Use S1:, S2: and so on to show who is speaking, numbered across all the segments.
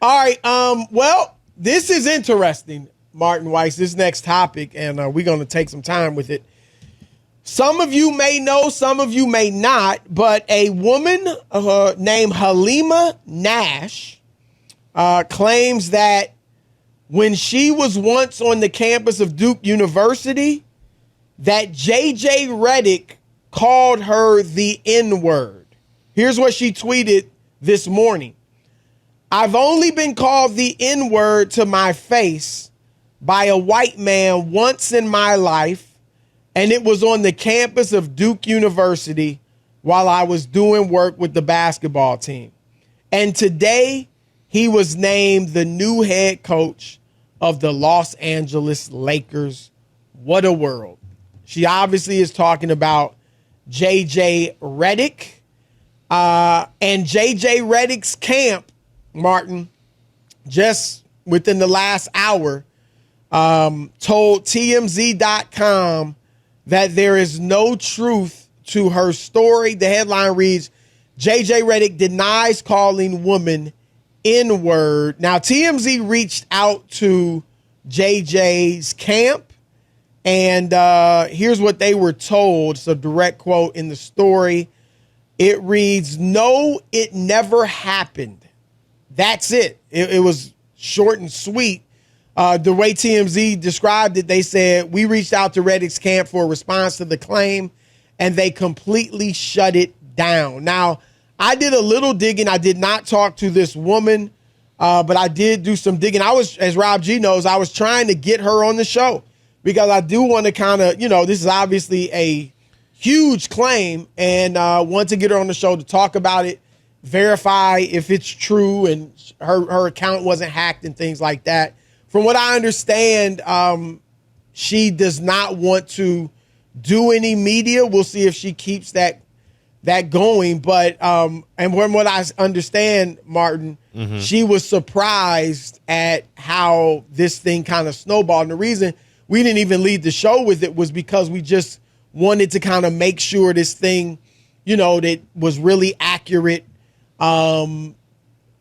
S1: All right. Well, this is interesting, Martin Weiss, this next topic, and we're going to take some time with it. Some of you may know, some of you may not, but a woman named Halima Nash claims that when she was once on the campus of Duke University, that J.J. Redick called her the N-word. Here's what she tweeted this morning. I've only been called the N-word to my face by a white man once in my life, and it was on the campus of Duke University while I was doing work with the basketball team. And today, he was named the new head coach of the Los Angeles Lakers. What a world. She obviously is talking about J.J. Redick. And J.J. Redick's camp, Martin, just within the last hour, told TMZ.com that there is no truth to her story. The headline reads, J.J. Redick denies calling woman N-word. Now, TMZ reached out to J.J.'s camp, and here's what they were told. It's a direct quote in the story. It reads, no, it never happened. That's it. It was short and sweet. The way TMZ described it, they said, we reached out to Redick's camp for a response to the claim, and they completely shut it down. Now, I did a little digging. I did not talk to this woman, but I did do some digging. I was, as Rob G knows, I was trying to get her on the show because I do want to kind of, this is obviously a huge claim, and want to get her on the show to talk about it, verify if it's true and her account wasn't hacked and things like that. From what I understand, she does not want to do any media. We'll see if she keeps that going. But and from what I understand, Martin, she was surprised at how this thing kind of snowballed. And the reason we didn't even lead the show with it was because we just wanted to kind of make sure this thing, that was really accurate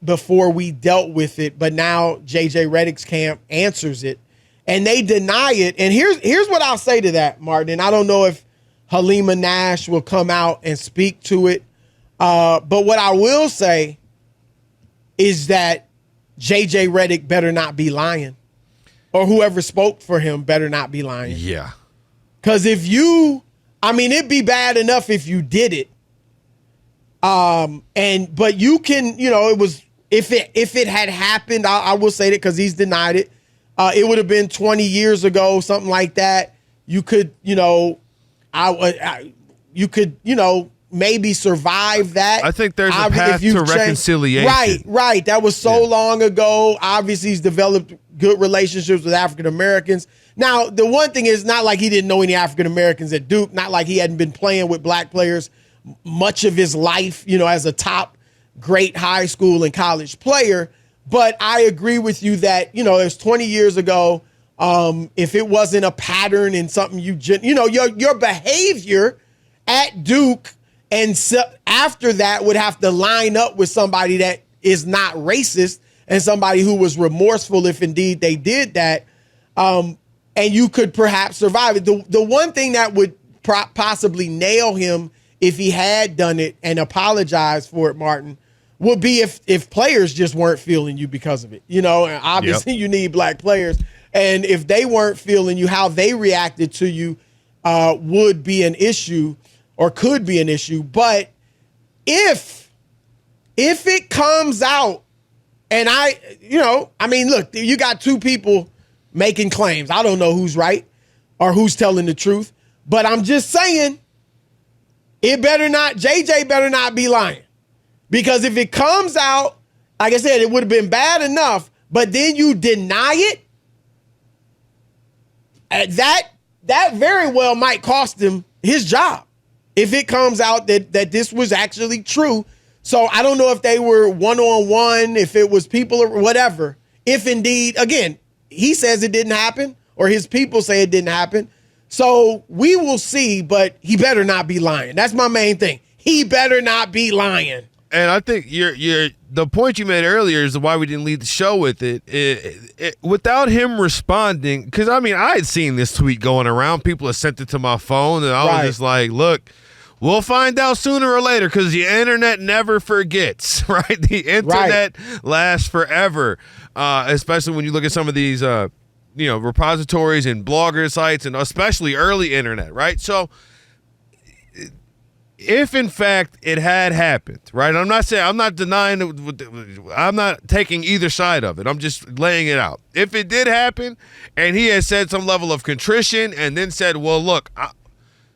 S1: before we dealt with it. But now J.J. Redick's camp answers it, and they deny it. And here's what I'll say to that, Martin. And I don't know if Halima Nash will come out and speak to it. But what I will say is that J.J. Redick better not be lying, or whoever spoke for him better not be lying.
S2: Yeah.
S1: Because it'd be bad enough if you did it. But you can, it was, if it had happened, I will say that because he's denied it. It would have been 20 years ago, something like that. You could, maybe survive that.
S2: I think there's a path to reconciliation.
S1: Right. That was so long ago. Obviously, he's developed good relationships with African Americans. Now, the one thing is not like he didn't know any African Americans at Duke, not like he hadn't been playing with black players much of his life, as a top great high school and college player. But I agree with you that, it was 20 years ago. If it wasn't a pattern and something your behavior at Duke and after that would have to line up with somebody that is not racist and somebody who was remorseful if indeed they did that. And you could perhaps survive it. The one thing that would possibly nail him if he had done it and apologized for it, Martin, would be if players just weren't feeling you because of it. And obviously you need black players. And if they weren't feeling you, how they reacted to you would be an issue or could be an issue. But if it comes out and look, you got two people making claims. I don't know who's right or who's telling the truth, but I'm just saying JJ better not be lying. Because if it comes out, like I said, it would have been bad enough, but then you deny it, that very well might cost him his job if it comes out that this was actually true. So I don't know if they were one-on-one, if it was people or whatever. If indeed, again, he says it didn't happen or his people say it didn't happen. So we will see, but he better not be lying. That's my main thing. He better not be lying.
S2: And I think the point you made earlier is why we didn't lead the show with it. Without him responding, because, I mean, I had seen this tweet going around. People had sent it to my phone, and I was just like, look, we'll find out sooner or later because the internet never forgets, right? The internet lasts forever, especially when you look at some of these repositories and blogger sites, and especially early internet, right? So if in fact it had happened, right? I'm not denying it. I'm not taking either side of it. I'm just laying it out. If it did happen and he had said some level of contrition and then said, well, look,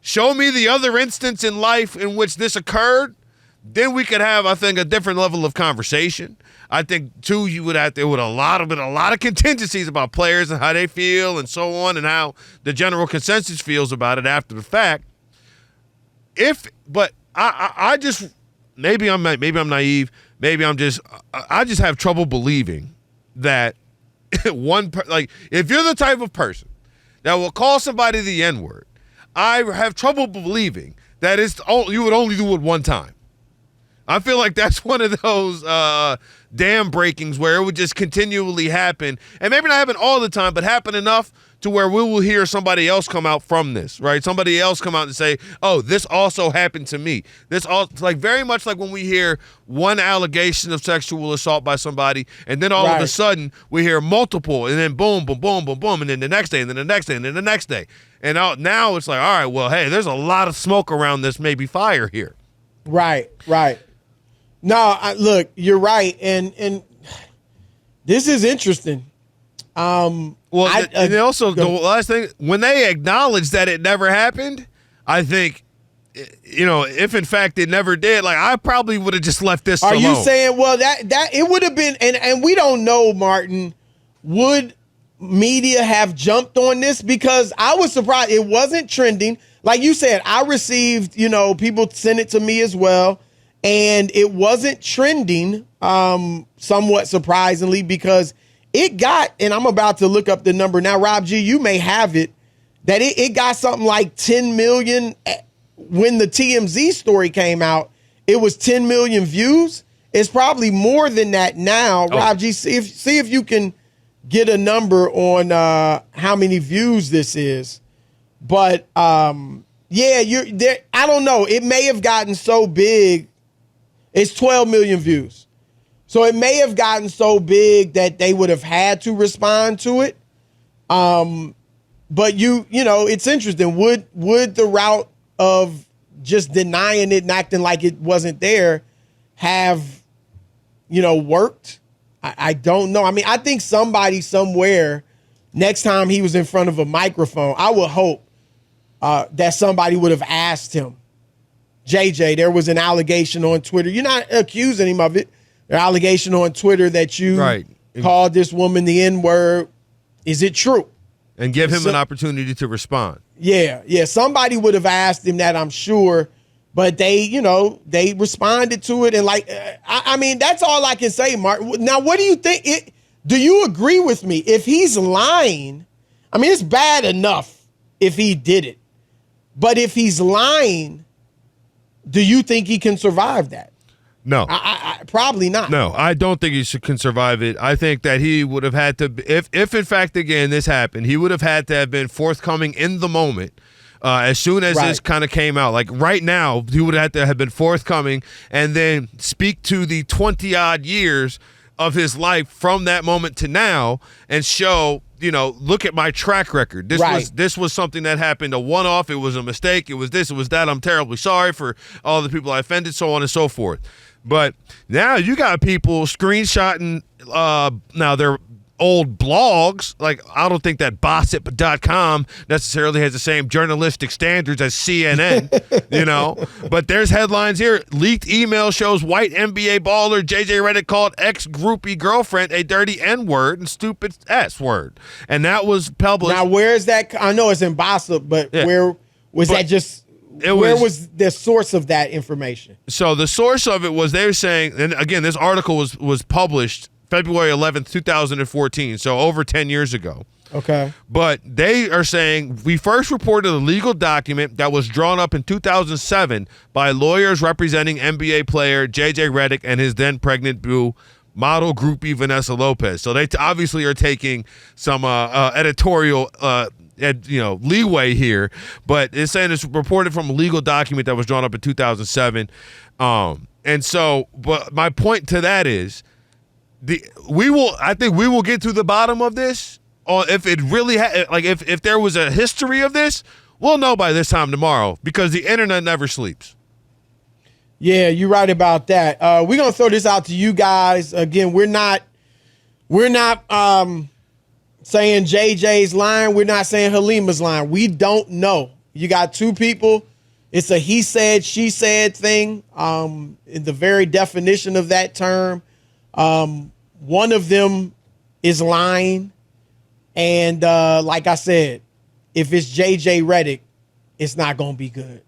S2: show me the other instance in life in which this occurred, then we could have, I think, a different level of conversation. I think, too, there would a lot of contingencies about players and how they feel and so on, and how the general consensus feels about it after the fact. But I just, maybe I'm naive. Maybe I just have trouble believing that if you're the type of person that will call somebody the N-word, I have trouble believing that you would only do it one time. I feel like that's one of those dam breakings where it would just continually happen, and maybe not happen all the time, but happen enough to where we will hear somebody else come out from this, right? Somebody else come out and say, oh, this also happened to me. This all, like, very much like when we hear one allegation of sexual assault by somebody, and then all of a sudden we hear multiple, and then boom, boom, boom, boom, boom, and then the next day, and then the next day, and then the next day. And now it's like, all right, well, hey, there's a lot of smoke around this, maybe fire here.
S1: Right. No, look, you're right, and this is interesting.
S2: And also the last thing, when they acknowledge that it never happened, I think, if in fact it never did, like, I probably would have just left this alone. Are
S1: you saying, well, that it would have been, and we don't know, Martin, would media have jumped on this? Because I was surprised it wasn't trending. Like you said, I received, people sent it to me as well, and it wasn't trending, somewhat surprisingly, because it got, and I'm about to look up the number now, Rob G, you may have it, that it got something like 10 million. When the TMZ story came out, it was 10 million views. It's probably more than that now. Oh. Rob G, see if you can get a number on how many views this is. But you're there. I don't know. It may have gotten so big. It's 12 million views. So it may have gotten so big that they would have had to respond to it. But it's interesting. Would the route of just denying it and acting like it wasn't there have, worked? I don't know. I mean, I think somebody somewhere, next time he was in front of a microphone, I would hope that somebody would have asked him, JJ, there was an allegation on Twitter. You're not accusing him of it. An allegation on Twitter that you called this woman the N-word. Is it true?
S2: And give him an opportunity to respond.
S1: Yeah. Somebody would have asked him that, I'm sure. But they responded to it. And I mean, that's all I can say, Mark. Now, what do you think? Do you agree with me? If he's lying, I mean, it's bad enough if he did it. But if he's lying, do you think he can survive that?
S2: No.
S1: I probably not.
S2: No, I don't think he can survive it. I think that he would have had to, if in fact, again, this happened, he would have had to have been forthcoming in the moment. As soon as this kind of came out, like right now, he would have had to have been forthcoming and then speak to the 20-odd years of his life from that moment to now and show, look at my track record. This was something that happened, a one-off. It was a mistake. It was this. It was that. I'm terribly sorry for all the people I offended, so on and so forth. But now you got people screenshotting now their old blogs. Like, I don't think that Bossip.com necessarily has the same journalistic standards as CNN, But there's headlines here. Leaked email shows white NBA baller JJ Redick called ex-groupie girlfriend a dirty N-word and stupid S-word. And that was published.
S1: Now, where is that? I know it's in Bossip, but where was that just... Where was the source of that information?
S2: So the source of it was they were saying, and again, this article was published February 11th, 2014, so over 10 years ago.
S1: Okay.
S2: But they are saying we first reported a legal document that was drawn up in 2007 by lawyers representing NBA player J.J. Redick and his then pregnant boo, model groupie Vanessa Lopez. So they obviously are taking some editorial leeway here, but it's saying it's reported from a legal document that was drawn up in 2007. And so, but my point to that is, I think we will get to the bottom of this. Or if it really if there was a history of this, we'll know by this time tomorrow because the internet never sleeps.
S1: Yeah, you're right about that. We're gonna throw this out to you guys again. We're not saying JJ's lying. We're not saying Halima's lying. We don't know. You got two people. It's a he said, she said thing. In the very definition of that term, one of them is lying. And like I said, if it's JJ Redick, it's not going to be good.